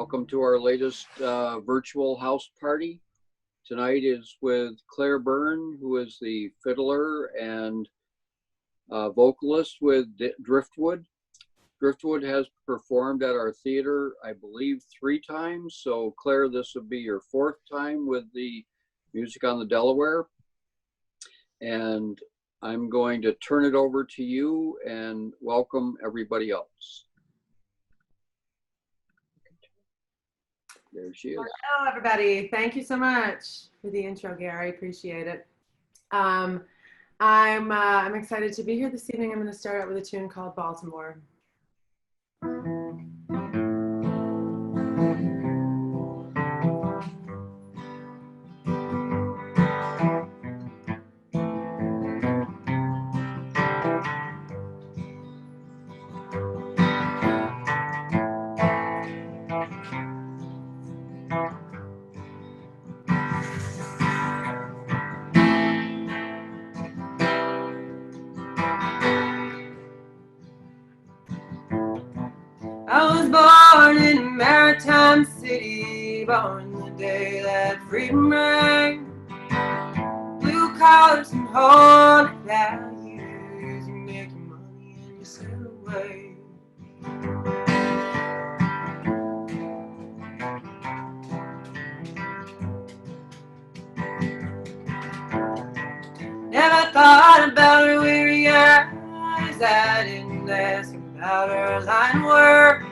Welcome to our latest virtual house party. Tonight is with Claire Byrne, who is the fiddler and vocalist with Driftwood. Driftwood has performed at our theater, I believe, 3 times. So Claire, this would be your 4th time with the Music on the Delaware. And I'm going to turn it over to you and welcome everybody else. There she is. Hello, everybody. Thank you so much for the intro, Gary. Appreciate it. I'm excited to be here this evening. I'm going to start out with a tune called Baltimore. I was born in a maritime city, born the day that freedom rang. Blue collars and holy values, you make your money and you sail away. Never thought about her weary eyes, I didn't ask about her line work,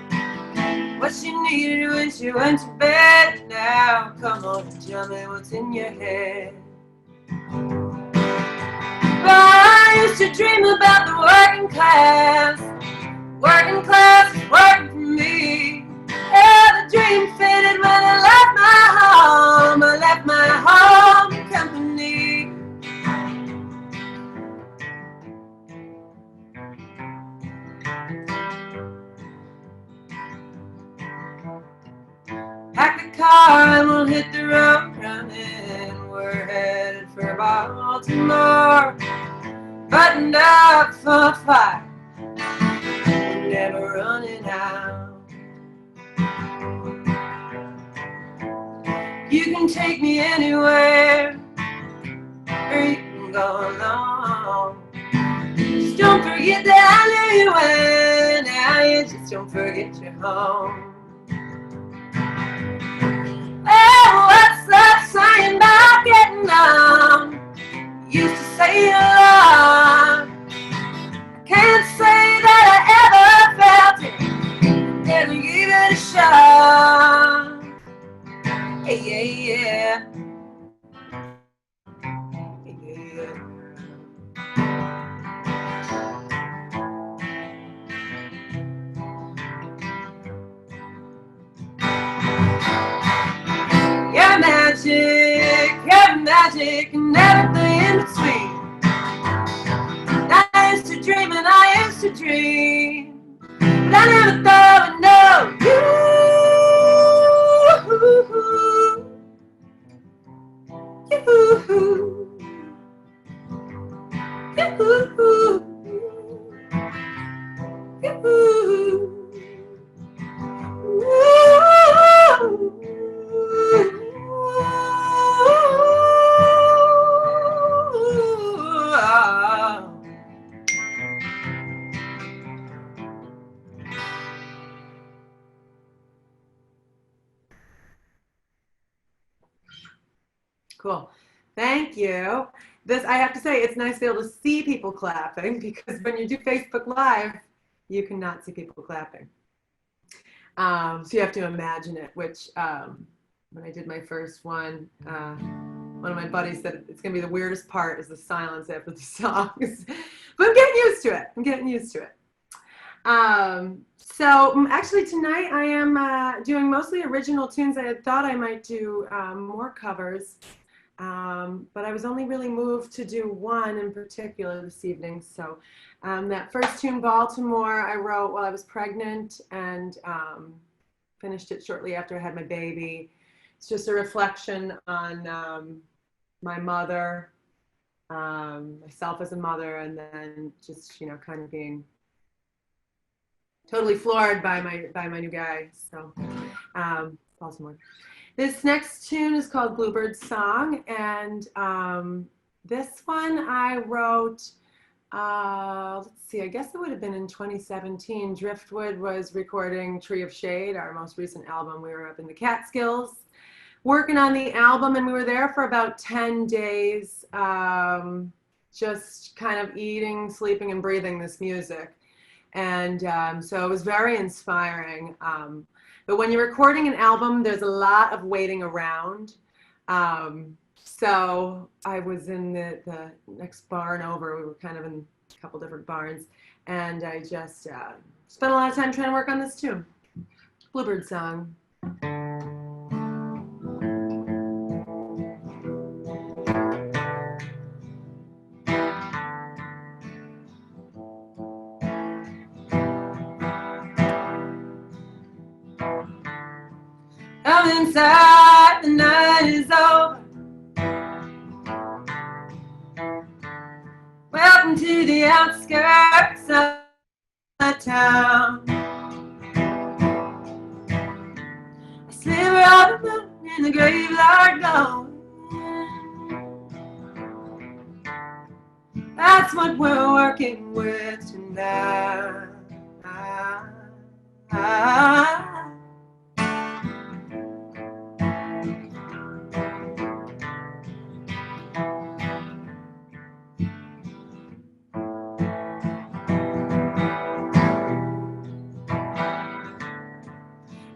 what she needed when she went to bed. Now come on and tell me what's in your head. But I used to dream about the working class is working for me. Yeah, the dream faded when I left my home company. Pack the car and we'll hit the road running. We're headed for Baltimore, buttoned up for a fight, we're never running out. You can take me anywhere, or you can go alone. Just don't forget that I knew you when. Now you just don't forget your home. Oh, what's that saying about getting on? Used to say you love. I can't say that I ever felt it. Never gave it a shot. Yeah, yeah, yeah. You're magic, and everything in between. I used to dream and I used to dream, but I never thought I'd know you. Cool. Thank you. This, I have to say, it's nice to be able to see people clapping, because when you do Facebook Live, you cannot see people clapping. So you have to imagine it, which when I did my first one of my buddies said it's going to be the weirdest part is the silence after the songs. But I'm getting used to it. So actually tonight I am doing mostly original tunes. I had thought I might do more covers. But I was only really moved to do one in particular this evening. So that first tune, Baltimore, I wrote while I was pregnant and finished it shortly after I had my baby. It's just a reflection on my mother, myself as a mother, and then just, you know, kind of being totally floored by my new guy. So Baltimore. This next tune is called Bluebird's Song, and this one I wrote, let's see, I guess it would have been in 2017. Driftwood was recording Tree of Shade, our most recent album. We were up in the Catskills working on the album, and we were there for about 10 days, just kind of eating, sleeping, and breathing this music. And so it was very inspiring. But when you're recording an album, there's a lot of waiting around. So I was in the next barn over. We were kind of in a couple different barns. And I just spent a lot of time trying to work on this tune. Bluebird Song. I'm inside, the night is over. Welcome to the outskirts of the town. A sliver of the moon in the graveyard glow. That's what we're working with tonight.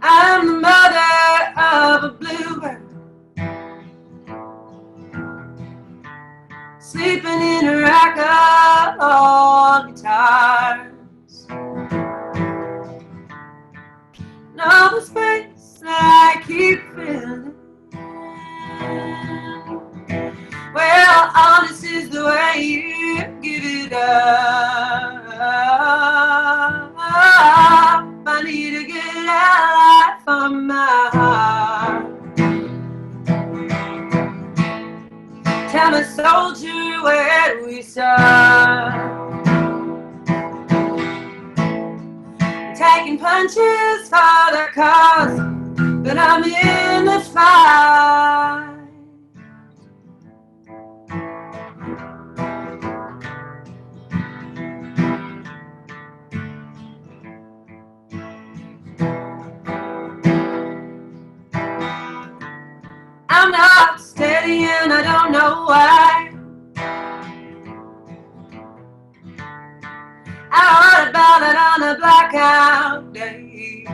I'm the mother of a bluebird, sleeping in a rack of old guitars. And all the space I keep filling, well, honest is the way you give it up. I need to get out from my heart. Tell me, soldier, where do we start? Taking punches for the cause, but I'm in the fight. I'm not steady and I don't know why. I heard about it on a blackout day. I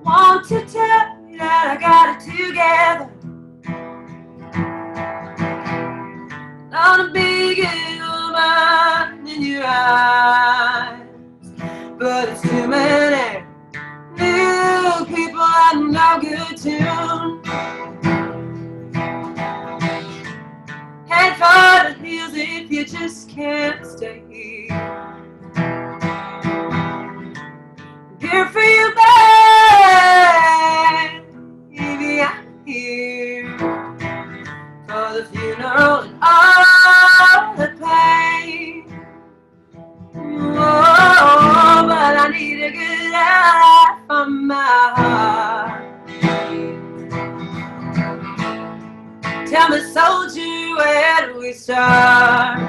want to tell you that I got it together. On a big woman in your eyes, but it's too many new people and no good tune. Head for the hills if you just can't stay. Here for you, baby, I'm here for the funeral and all the pain. Oh, but I need to get out from my heart. Tell me, soldier, where do we start?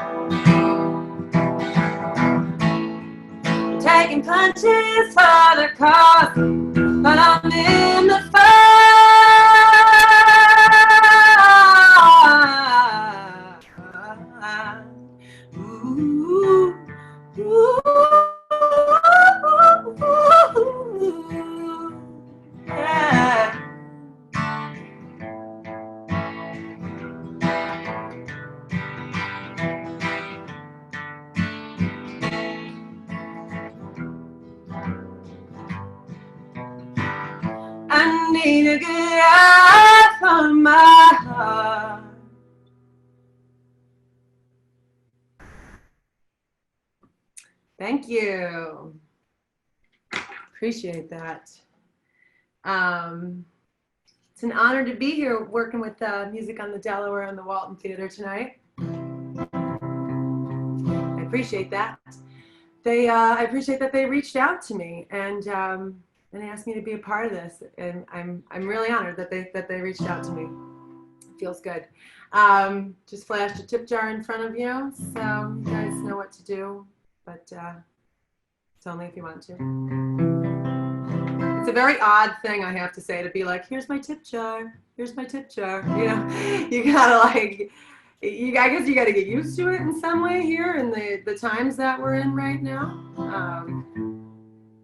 Taking punches for the cause, but I'm in the fight. Ooh, ooh, yeah. I need to get out from my heart. Thank you. Appreciate that. It's an honor to be here working with music on the Delaware and the Walton Theatre tonight. I appreciate that. I appreciate that they reached out to me and asked me to be a part of this. And I'm really honored that they reached out to me. It feels good. Just flashed a tip jar in front of you, so you guys know what to do, but it's only if you want to. It's a very odd thing, I have to say, to be like, here's my tip jar, here's my tip jar. You know, you gotta like, I guess you gotta get used to it in some way here in the times that we're in right now,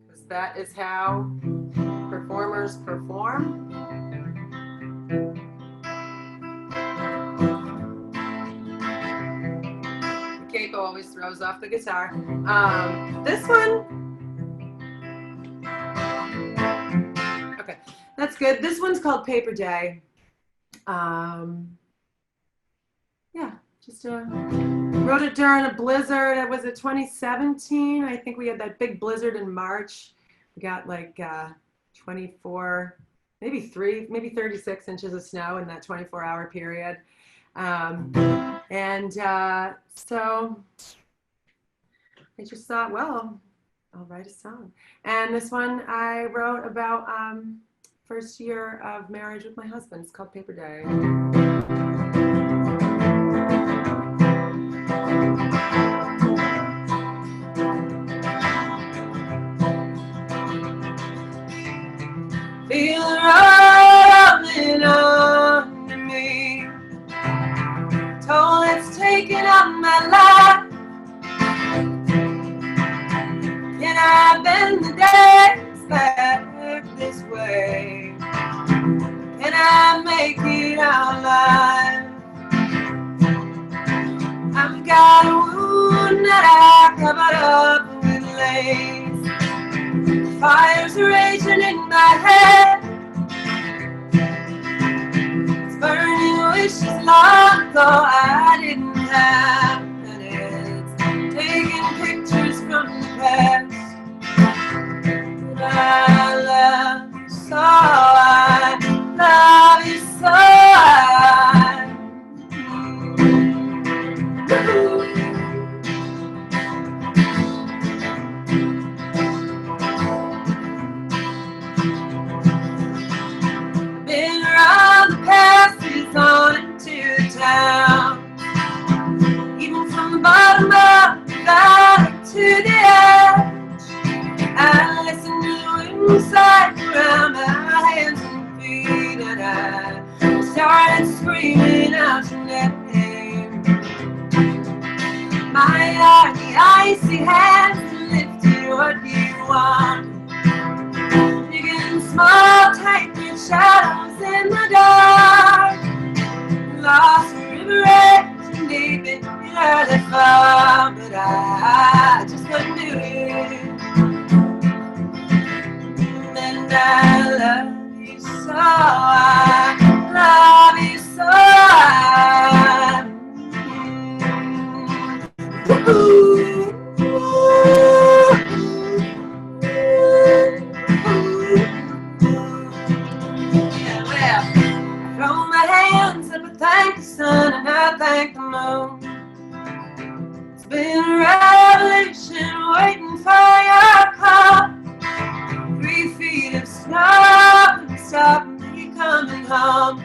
because that is how performers perform. Keiko always throws off the guitar. This one, okay, that's good. This one's called Paper Day. Yeah, just wrote it during a blizzard. It was 2017. I think we had that big blizzard in March. We got like 24, maybe 36 inches of snow in that 24-hour period. So I just thought, well, I'll write a song. And this one I wrote about first year of marriage with my husband. It's called Paper Day. Feel rolling under me. Toll it's taken up my life. Can I bend the days back this way? Can I make it out alive? I've got a wound that I covered up with lace. Fire's raging in my head. It's burning wishes long ago I didn't have. And it's taking pictures from the past. But I love you so, I love you so, been around the passes on into town, even from the bottom of the valley to the edge. I listen to the wind slide around my hands and feet, and I started screaming out your name. My icy hands lifted what you want. Big and small, tight green shadows in the dark. Lost in river edge and deep in early fall, but I just couldn't do it. And I love you so, I love you so. Yeah, well, I throw my hands up, I thank the sun and I thank the moon. It's been a revolution waiting for your call. 3 feet of snow and stop me coming home.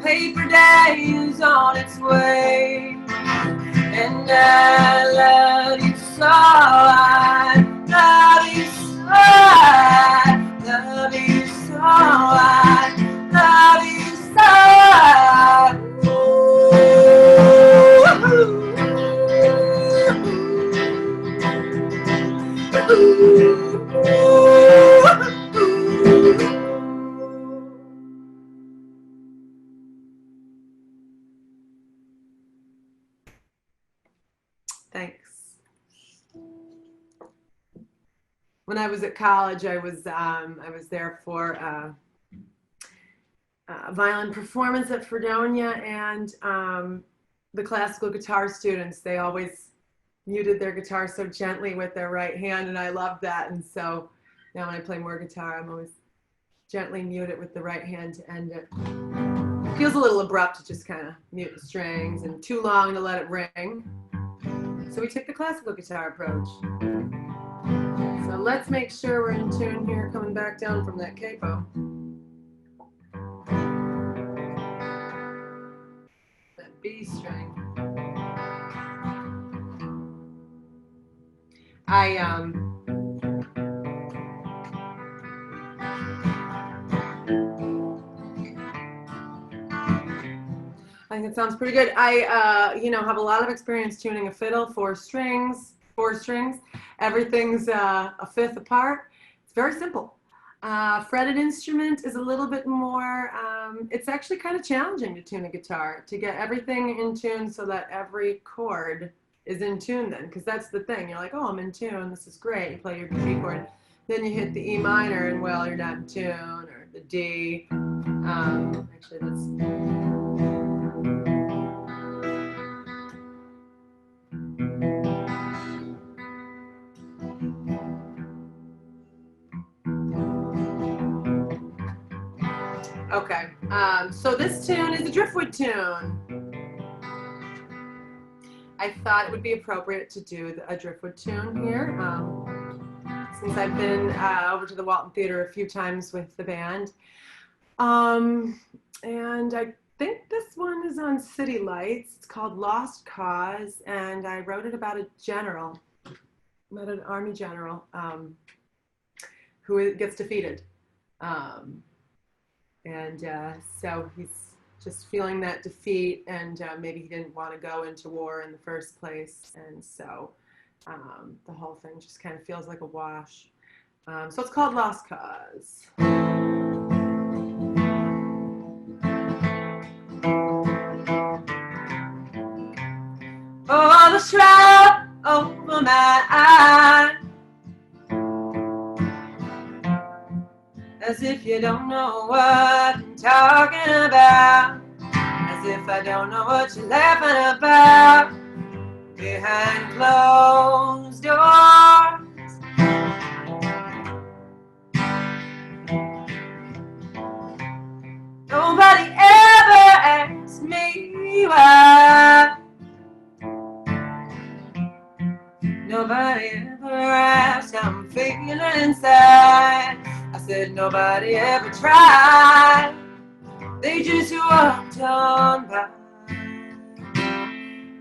Paper day is on its way, and I love you so, I love you so, I love you so, I love you so. Thanks. When I was at college, I was there for a violin performance at Fredonia, and the classical guitar students, they always muted their guitar so gently with their right hand, and I loved that. And so now when I play more guitar, I'm always gently mute it with the right hand to end it. It feels a little abrupt to just kind of mute the strings and too long to let it ring. So we took the classical guitar approach. So let's make sure we're in tune here, coming back down from that capo. That B string. I think it sounds pretty good. I have a lot of experience tuning a fiddle, four strings. Everything's a fifth apart. It's very simple. Fretted instrument is a little bit more, it's actually kind of challenging to tune a guitar, to get everything in tune so that every chord is in tune then, because that's the thing. You're like, oh, I'm in tune, this is great. You play your G chord, then you hit the E minor and, well, you're not in tune, or the D. Actually, that's... Okay, so this tune is a driftwood tune. I thought it would be appropriate to do a driftwood tune here, since I've been over to the Walton Theatre a few times with the band. And I think this one is on City Lights. It's called Lost Cause, and I wrote it about a general, about an army general who gets defeated. So he's just feeling that defeat, and maybe he didn't want to go into war in the first place, and so the whole thing just kind of feels like a wash. So it's called Lost Cause. Oh, the shroud over my eye, as if you don't know what I'm talking about, as if I don't know what you're laughing about, behind closed doors. Nobody ever asked me why. Nobody ever asked how I'm feeling inside. I said nobody ever tried. They just walked on by,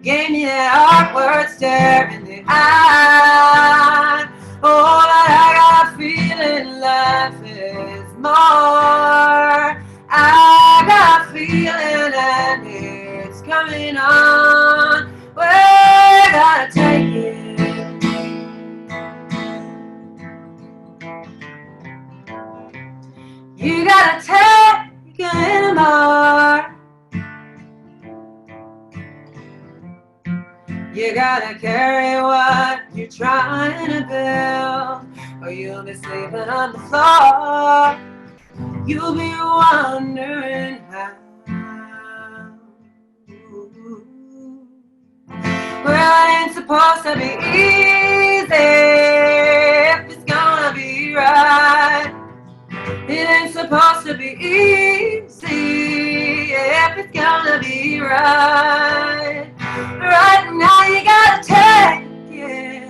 gave me that awkward stare in the eye. Oh, but I got a feeling life is more. I got a feeling and it's coming on. We're gonna take it. You gotta take it anymore. You gotta carry what you're trying to build, or you'll be sleeping on the floor. You'll be wondering how. Well, it ain't supposed to be easy if it's gonna be right. It ain't supposed to be easy if it's gonna be right. Right now you gotta take it.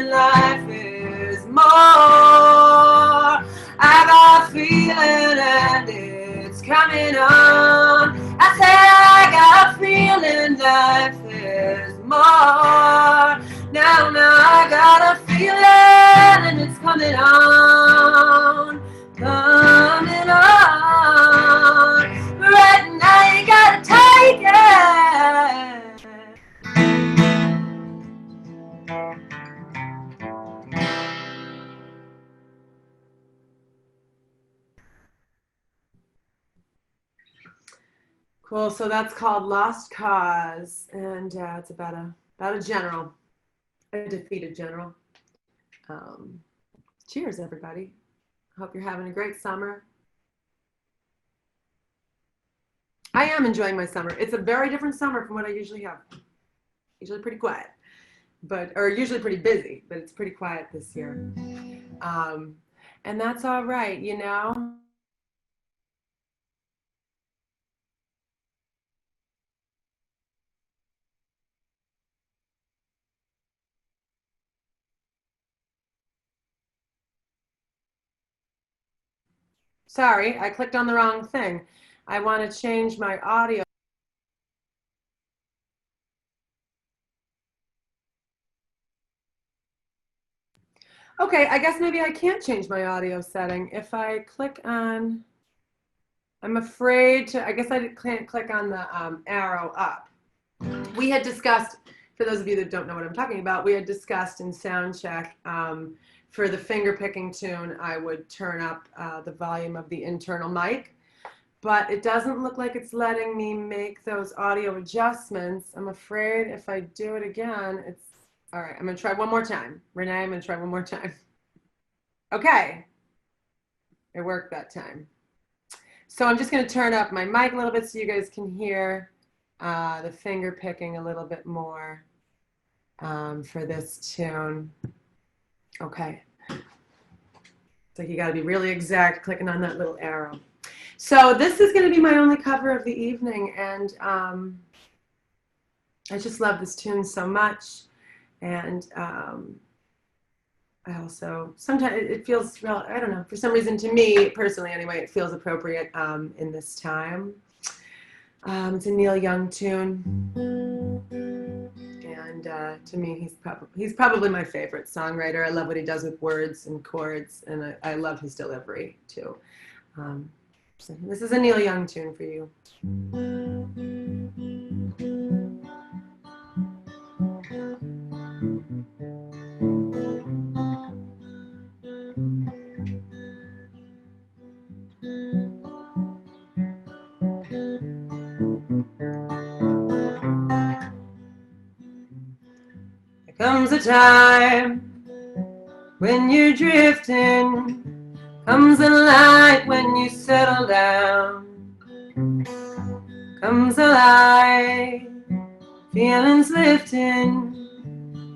Life is more. I got a feeling and it's coming on. I said I got a feeling life is more. Now I got a feeling and it's coming on. Coming on. Right now you gotta take it. Cool. So that's called Lost Cause, and it's about a general. a defeated general. Cheers, everybody. Hope you're having a great summer. I am enjoying my summer. It's a very different summer from what I usually have. Usually pretty quiet, or usually pretty busy, but it's pretty quiet this year. And that's all right, you know. Sorry, I clicked on the wrong thing. I want to change my audio. Okay, I guess maybe I can't change my audio setting. If I click on, I'm afraid to, I guess I can't click on the arrow up. We had discussed, for those of you that don't know what I'm talking about, we had discussed in sound check for the finger picking tune, I would turn up the volume of the internal mic, but it doesn't look like it's letting me make those audio adjustments. I'm afraid if I do it again, it's, all right, I'm gonna try one more time. Renee, I'm gonna try one more time. Okay, it worked that time. So I'm just gonna turn up my mic a little bit so you guys can hear the finger picking a little bit more for this tune. Okay. So you gotta be really exact clicking on that little arrow. So this is gonna be my only cover of the evening, and I just love this tune so much. And I also, sometimes it feels real, I don't know, for some reason to me, personally anyway, it feels appropriate in this time. It's a Neil Young tune. And to me, he's probably my favorite songwriter. I love what he does with words and chords, and I love his delivery too. So this is a Neil Young tune for you. There comes a time when you're drifting, comes a light when you settle down, comes a light, feelings lifting,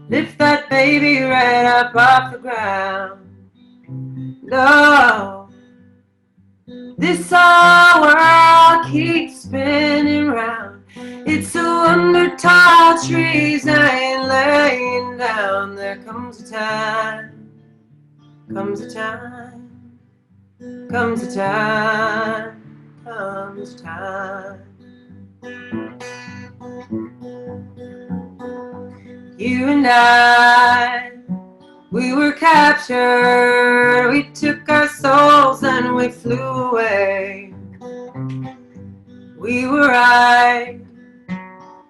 lift that baby right up off the ground. No, this whole world keeps spinning round. It's a wonder tall trees ain't laying down. There comes a time, comes a time, comes a time, comes a time. You and I, we were captured, we took our souls and we flew away. We were right,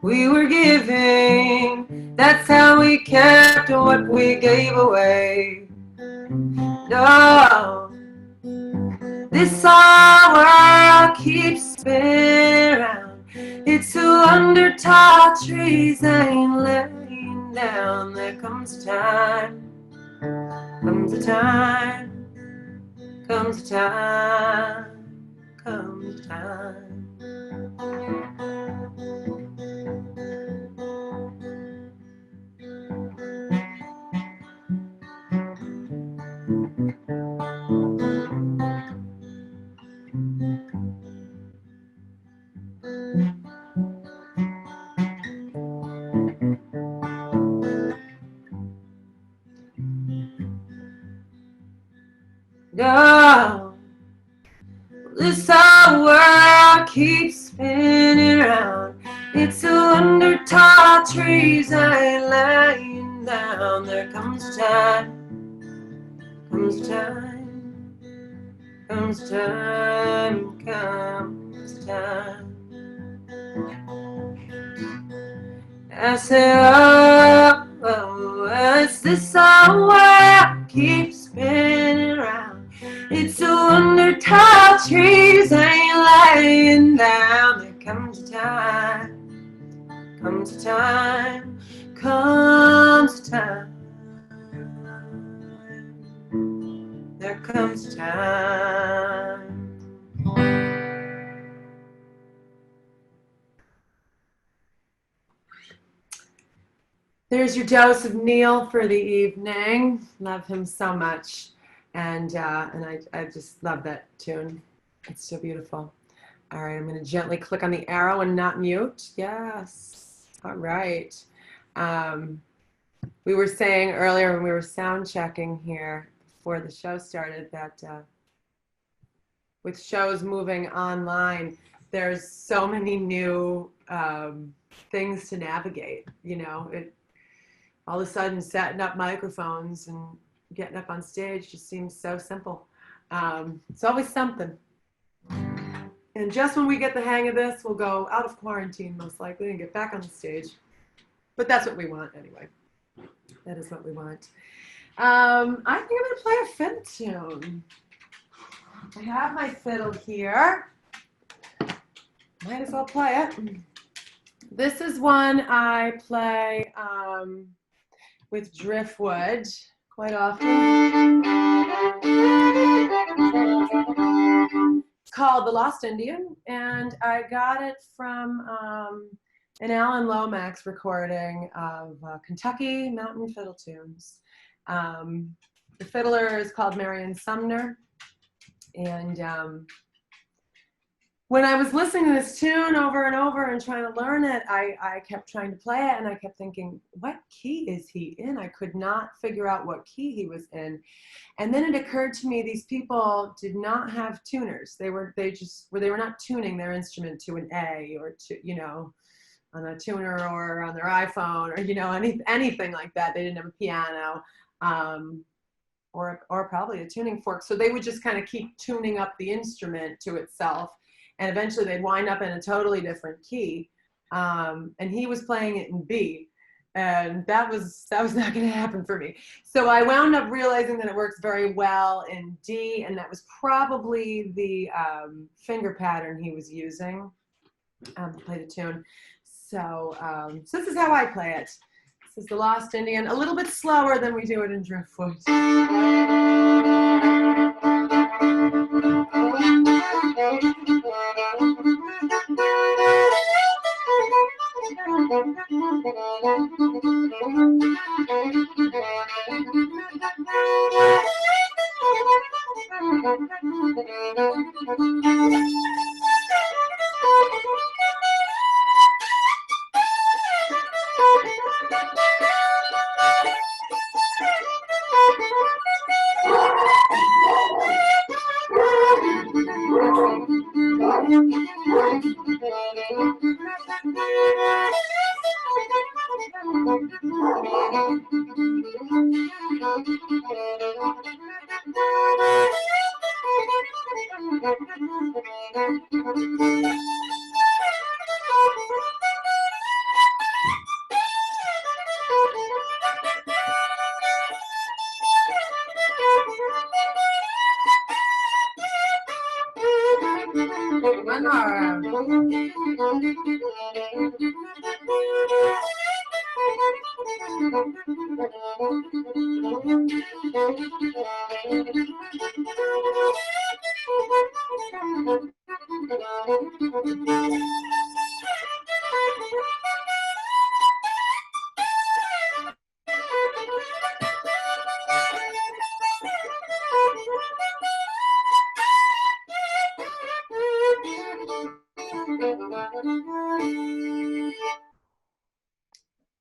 we were giving, that's how we kept what we gave away. No, this whole world keeps spinning around. It's a wonder tall trees ain't laying down. There comes a time, comes a time, comes a time, comes a time. No, this whole world keeps spinning round. It's a wonder tall trees ain't laying down. There comes a time, comes a time, comes a time, comes a time. I say, oh, oh, it's this whole world keeps spinning round. It's a wonder tall trees ain't laying down. There comes a time, comes a time, comes a time. There's your dose of Neil for the evening. Love him so much. And I just love that tune. It's so beautiful. All right, I'm going to gently click on the arrow and not mute. Yes. All right. We were saying earlier when we were sound checking here before the show started that with shows moving online, there's so many new things to navigate. You know, all of a sudden setting up microphones and getting up on stage just seems so simple. It's always something. And just when we get the hang of this, we'll go out of quarantine most likely and get back on the stage. But that's what we want anyway. That is what we want. I think I'm going to play a fiddle tune. I have my fiddle here. Might as well play it. This is one I play with driftwood quite often. It's called The Lost Indian, and I got it from an Alan Lomax recording of Kentucky Mountain Fiddle Tunes. The fiddler is called Marion Sumner, and when I was listening to this tune over and over and trying to learn it, I kept trying to play it, and I kept thinking, what key is he in? I could not figure out what key he was in. And then it occurred to me these people did not have tuners. They were not tuning their instrument to an A or to, you know, on a tuner or on their iPhone or, you know, anything like that. They didn't have a piano or probably a tuning fork. So they would just kind of keep tuning up the instrument to itself. And eventually they'd wind up in a totally different key. And he was playing it in B. And that was not going to happen for me. So I wound up realizing that it works very well in D, and that was probably the finger pattern he was using to play the tune. So, so this is how I play it. This is The Lost Indian, a little bit slower than we do it in driftwood.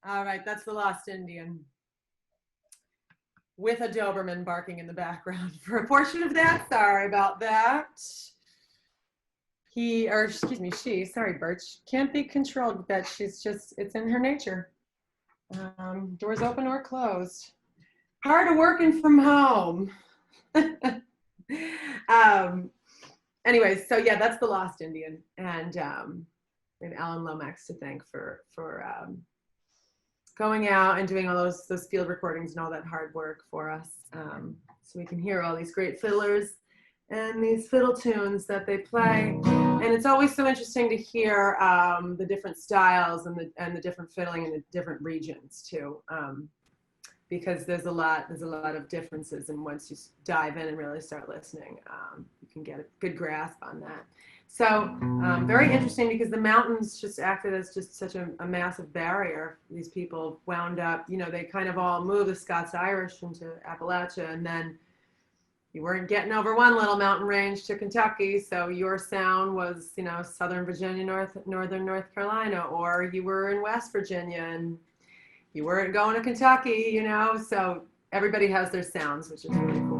All right, that's The Lost Indian, with a Doberman barking in the background for a portion of that. Sorry about that. He, or excuse me, she, sorry, Birch, can't be controlled with that. She's just, it's in her nature. Doors open or closed. Part of working from home. Anyways, so yeah, that's The Lost Indian. And we have Alan Lomax to thank for going out and doing all those field recordings and all that hard work for us, so we can hear all these great fiddlers and these fiddle tunes that they play. And it's always so interesting to hear the different styles and the different fiddling in the different regions too, because there's a lot of differences. And once you dive in and really start listening, you can get a good grasp on that. So very interesting because the mountains just acted as just such a massive barrier. These people wound up, you know, they kind of all moved the Scots-Irish into Appalachia, and then you weren't getting over one little mountain range to Kentucky, so your sound was, you know, Southern Virginia, northern North Carolina, or you were in West Virginia and you weren't going to Kentucky, you know, so everybody has their sounds, which is really cool.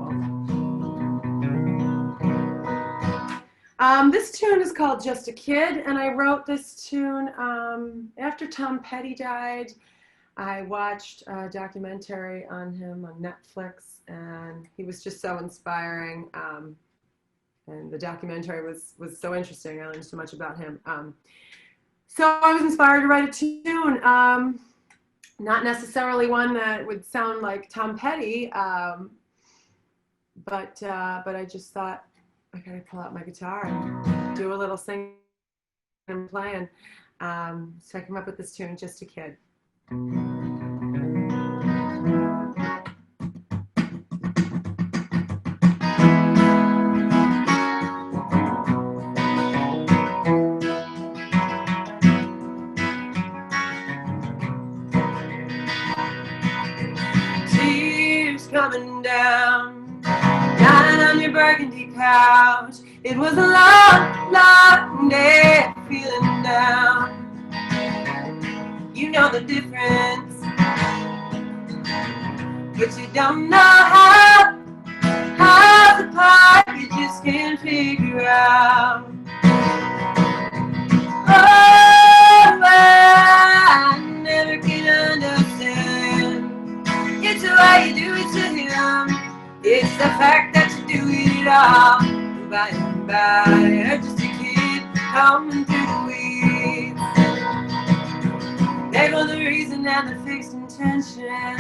This tune is called Just a Kid, and I wrote this tune after Tom Petty died. I watched a documentary on him on Netflix, and he was just so inspiring. And the documentary was so interesting. I learned so much about him. So I was inspired to write a tune. Not necessarily one that would sound like Tom Petty, but I just thought I gotta pull out my guitar and do a little singing and playing. So I came up with this tune, Just a Kid. Tears coming down, lying on your burgundy couch. It was a long, long day, feeling down. You know the difference, but you don't know how apart you just can't figure out. Oh, I never can understand. It's the way you do it to him. It's the fact that you do it all. By and by, you're just a kid coming through the weeds. There go the reason and the fixed intentions.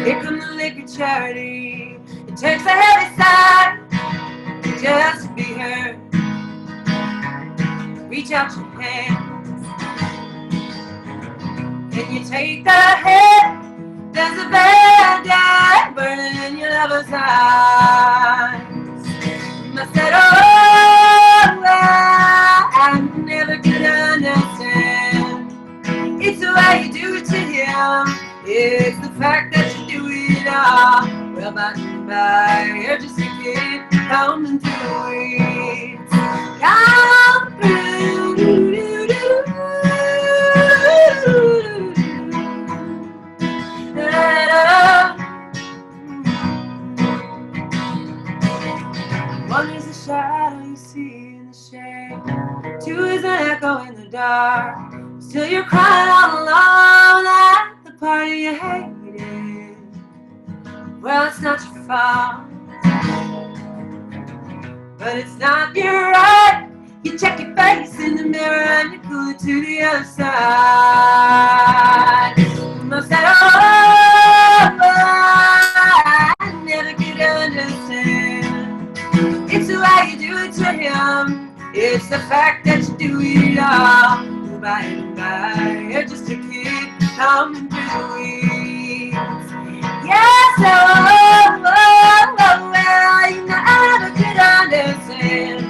Here come the liquor charity. It takes a heavy sigh just to be heard. Reach out your hands and you take the hit. There's a bad guy burning in your lover's eyes. I said, oh, I never could understand. It's the way you do it to him. It's the fact that you do it all. Well, by and by, you're just a kid coming through the weeds. Come through, one is a shadow you see in the shade. Two is an echo in the dark. Still you're crying all alone at the party you hated. Well, it's not your fault, but it's not your right. You check your face in the mirror and you pull it to the other side. I said, oh, I never could understand. It's the way you do it to him. It's the fact that you do it all. By and by, you're just a kid coming through the weeds. Yes, oh, well, you never could understand.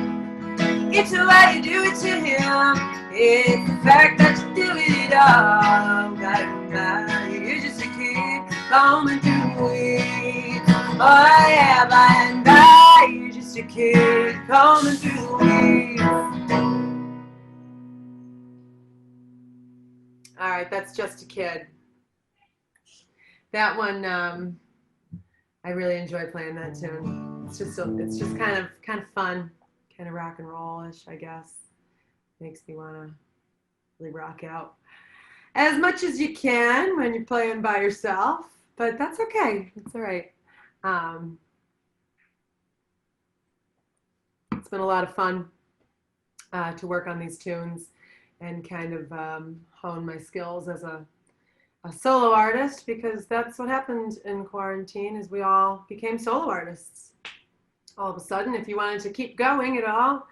It's the way you do it to him. It's the fact that you do it all. By and by, you're just a kid coming through the weeds. Oh yeah, by and by, you're just a kid coming through the weeds. All right, that's Just a Kid. That one, I really enjoy playing that tune. It's just kind of fun, kind of rock and roll-ish, I guess. Makes me want to really rock out as much as you can when you're playing by yourself, but that's okay. It's all right. It's been a lot of fun to work on these tunes and kind of hone my skills as a solo artist, because that's what happened in quarantine, is we all became solo artists. All of a sudden, if you wanted to keep going at all,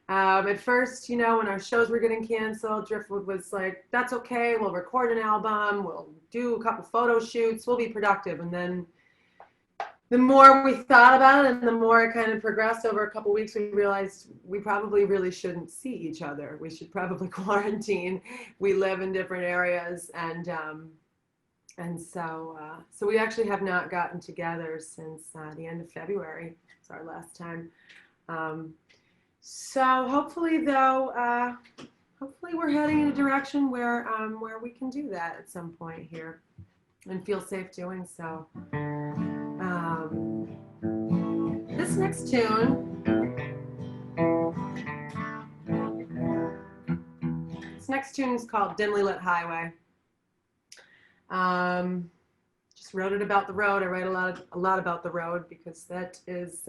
at first, you know, when our shows were getting canceled, Driftwood was like, that's okay, we'll record an album, we'll do a couple photo shoots, we'll be productive. And then the more we thought about it and the more it kind of progressed over a couple weeks, we realized we probably really shouldn't see each other. We should probably quarantine. We live in different areas, and so we actually have not gotten together since the end of February. It's our last time. So hopefully, though, hopefully we're heading in a direction where we can do that at some point here and feel safe doing so. This next tune, is called Dimly Lit Highway. Just wrote it about the road. I write a lot about the road because that is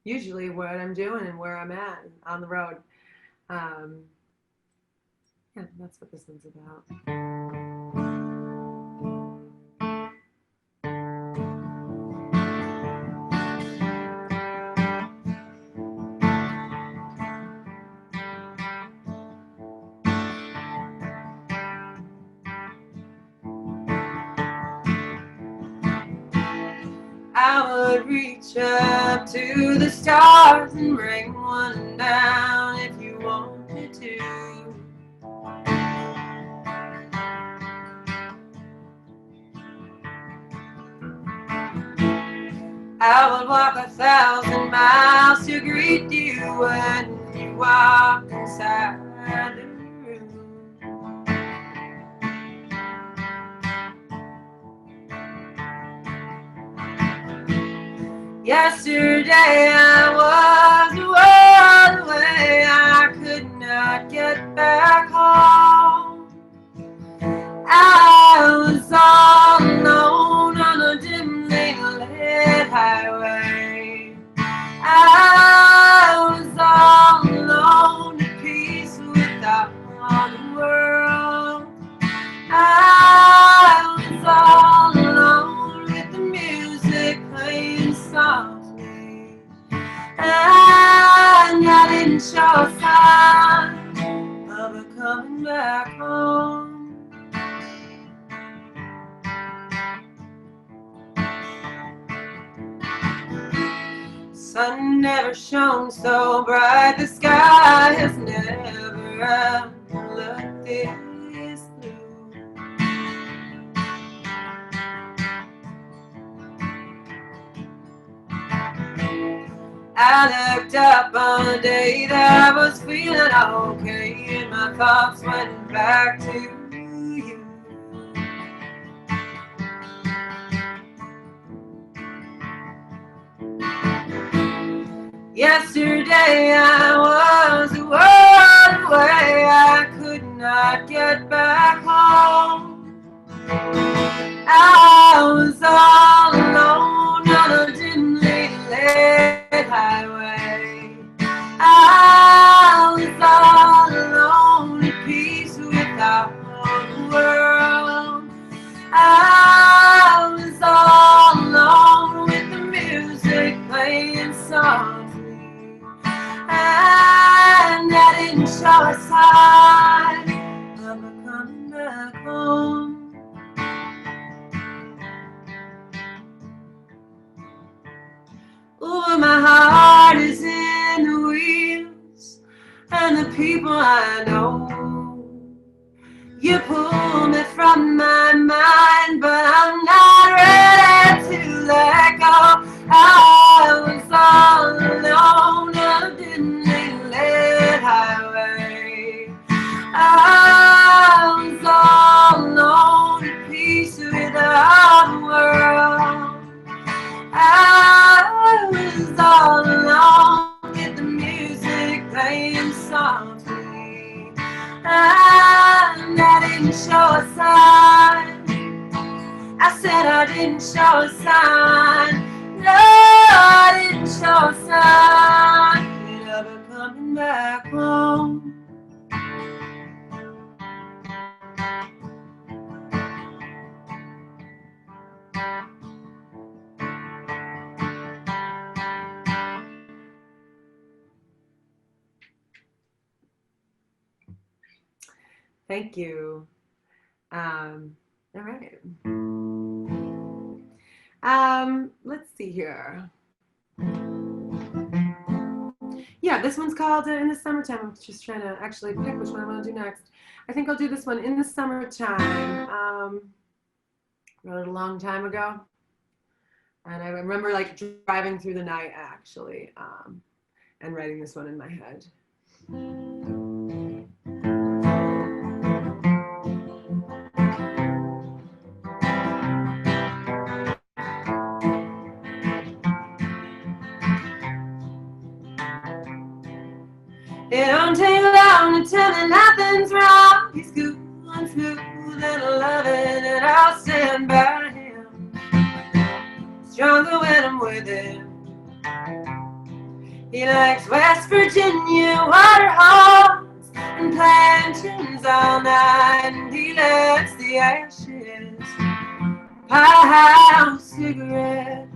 usually what I'm doing and where I'm at on the road. Yeah, that's what this one's about. I would reach up to the stars and bring one down if you wanted to. I would walk 1,000 miles to greet you when you walked inside the room. Yesterday I was away, I could not get back home. I was all alone on a dimly lit highway. I was all alone, at peace without the world. I was all alone with the music playing softly, and I didn't show a sign of it coming back home. Sun never shone so bright, the sky has never looked this blue. I looked up on a day that I was feeling okay, and my thoughts went back to you. Yesterday I was away, I could not get back home. I was all alone on a dimly lit highway. I was all alone, at peace without the world. I was all alone with the music playing softly, and I didn't show a sign of her coming back home. Ooh, my heart is in the wheels, and the people I know. You pull me from my mind, but I'm not ready to let go. I was all alone on a dimly lit highway. I was all alone, at peace without the world. I was all alone with the music playing softly, and I didn't show a sign. I said I didn't show a sign. No, I didn't show a sign of her coming back home. Thank you. All right. Let's see here. Yeah, this one's called In the Summertime. I'm just trying to actually pick which one I want to do next. I think I'll do this one, In the Summertime. Wrote it a long time ago. And I remember like driving through the night actually, and writing this one in my head. It don't take long to tell me nothing's wrong. He's cool and smooth and loving, and I'll stand by him. Stronger when I'm with him. He likes West Virginia water holes and plantains all night, and he likes the ashes, pie house cigarette.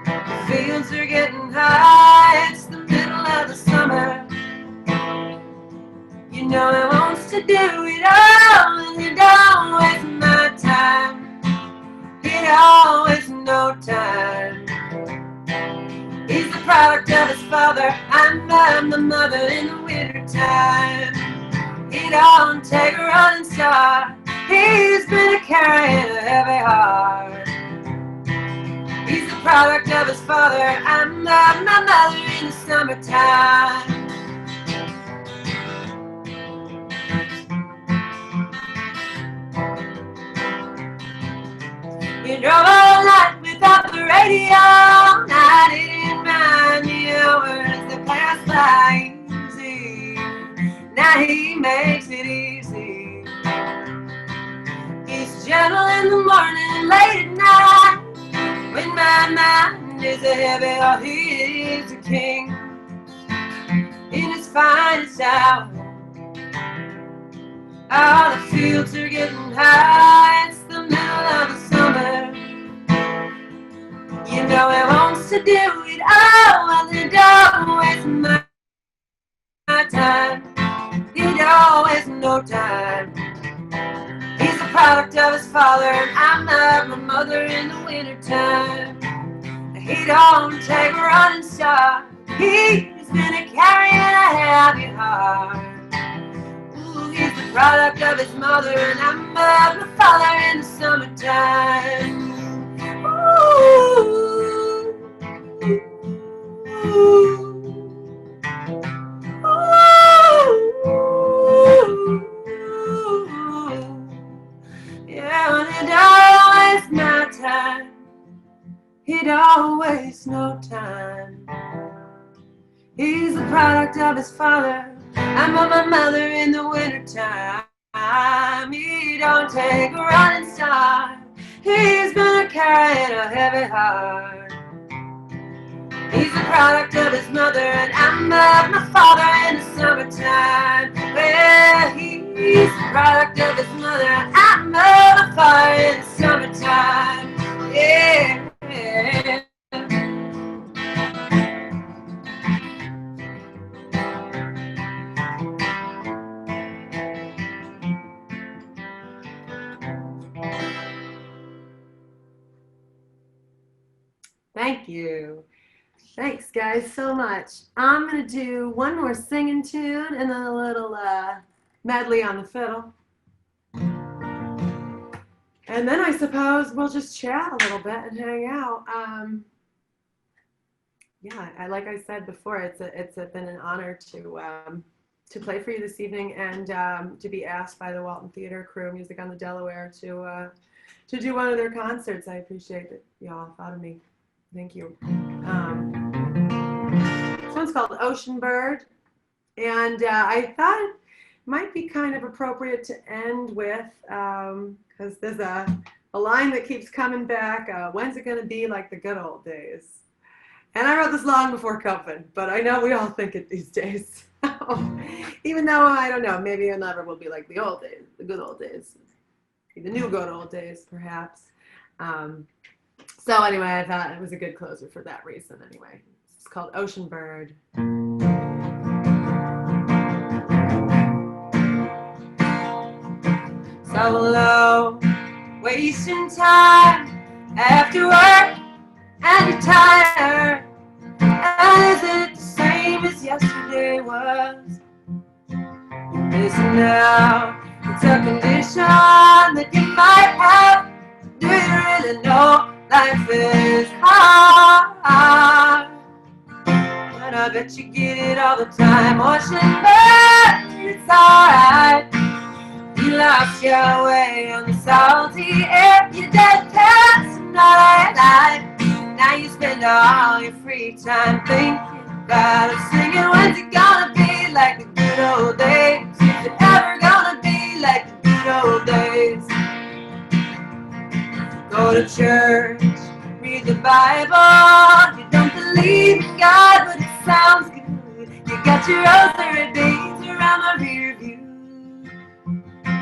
The fields are getting high, it's the middle of the summer. You know he wants to do it all, and he don't waste my time. He don't waste no time. He's the product of his father, I'm the mother in the winter time. He don't take a running start, he's been carrying a heavy heart. He's the product of his father, I'm my mother in the summertime. You drove all night without the radio, I didn't mind the hours that passed by easy. Now he makes it easy. He's gentle in the morning and late at night. When my mind is a heavy, oh, he is a king in his finest hour. Oh, the fields are getting high, it's the middle of the summer. You know he wants to do it all, and he don't waste my time. He don't waste no time. He's the product of his father, and I'm my mother in the wintertime. He don't take a running start, he's been carrying a heavy heart. Ooh, he's the product of his mother, and I'm my father in the summertime. Ooh, ooh, ooh. Yeah, and he don't waste my time. He don't waste no time. He's the product of his father, I'm my mother in the wintertime. He don't take a running start, he's been carrying a heavy heart. He's the product of his mother, and I'm my father in the summertime. Well, he's the product of his mother, I'm my father in the summertime. Yeah. Thank you. Thanks, guys, so much. I'm going to do one more singing tune and then a little medley on the fiddle. And then I suppose we'll just chat a little bit and hang out. Yeah, like I said before, it's been an honor to play for you this evening, and to be asked by the Walton Theatre crew, Music on the Delaware, to do one of their concerts. I appreciate that y'all thought of me. Thank you. This one's called Ocean Bird, and I thought it might be kind of appropriate to end with, because there's a line that keeps coming back, when's it going to be like the good old days? And I wrote this long before COVID, but I know we all think it these days. Even though, I don't know, maybe it never will be like the old days, the good old days, the new good old days, perhaps. So anyway, I thought it was a good closer for that reason anyway. It's called Ocean Bird. So low, wasting time, after work and you're tired, and is it the same as yesterday was? Listen now, it's a condition that you might have. Do you really know life is hard? But I bet you get it all the time. Ocean bird, it's alright. You lost your way on the salty air. You dead past another life. Now you spend all your free time thinking about it, singing, when's it gonna be like the good old days? Is it ever gonna be like the good old days? Go to church, read the Bible. You don't believe in God, but it sounds good. You got your rosary beads around the rear view.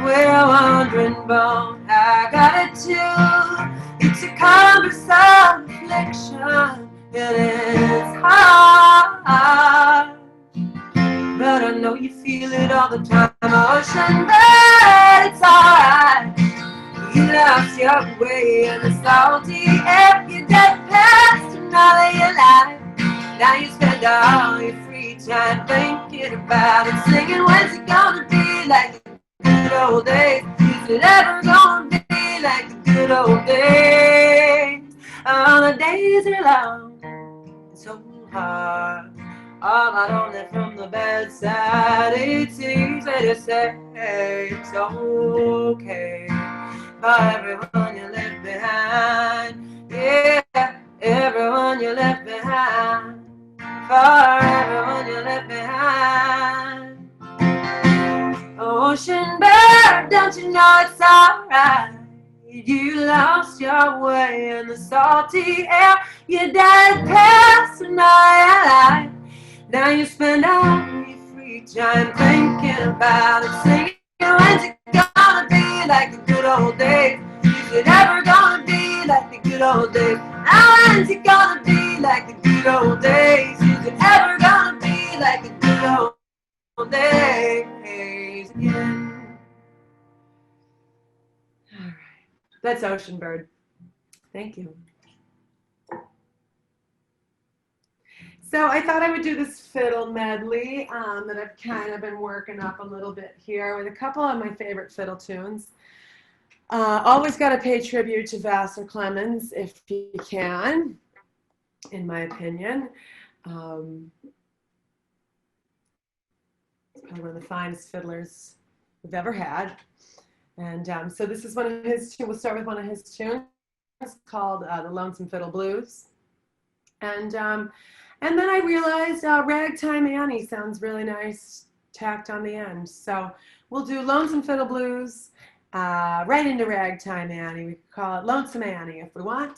We're a wandering bone, I got it too. It's a cumbersome affliction, and it's hard. But I know you feel it all the time. Ocean bird, it's alright. You lost your way in the salty air. You dead past another your life. Now you spend all your free time thinking about it, singing, when's it gonna be like the good old days? Is it ever gonna be like the good old days? Oh, the days are long and so hard. All alone from the bedside, it's easy to say it's okay for everyone you left behind. Yeah, everyone you left behind. For everyone you left behind. Ocean bird, don't you know it's alright? You lost your way in the salty air. You died past another life. Now you spend all your free time thinking about it, singing, when's it gonna be like the good old days? Is it ever gonna be like the good old days? Now when's it gonna be like the good old days? Is it ever gonna be like the good old days again? All right, that's Ocean Bird. Thank you. So I thought I would do this fiddle medley that I've kind of been working up a little bit here with a couple of my favorite fiddle tunes. Always got to pay tribute to Vassar Clemens if you can, in my opinion. He's probably one of the finest fiddlers we've ever had. And so this is one of his tunes. We'll start with one of his tunes called The Lonesome Fiddle Blues. And then I realized Ragtime Annie sounds really nice tacked on the end. So we'll do Lonesome Fiddle Blues right into Ragtime Annie. We could call it Lonesome Annie if we want.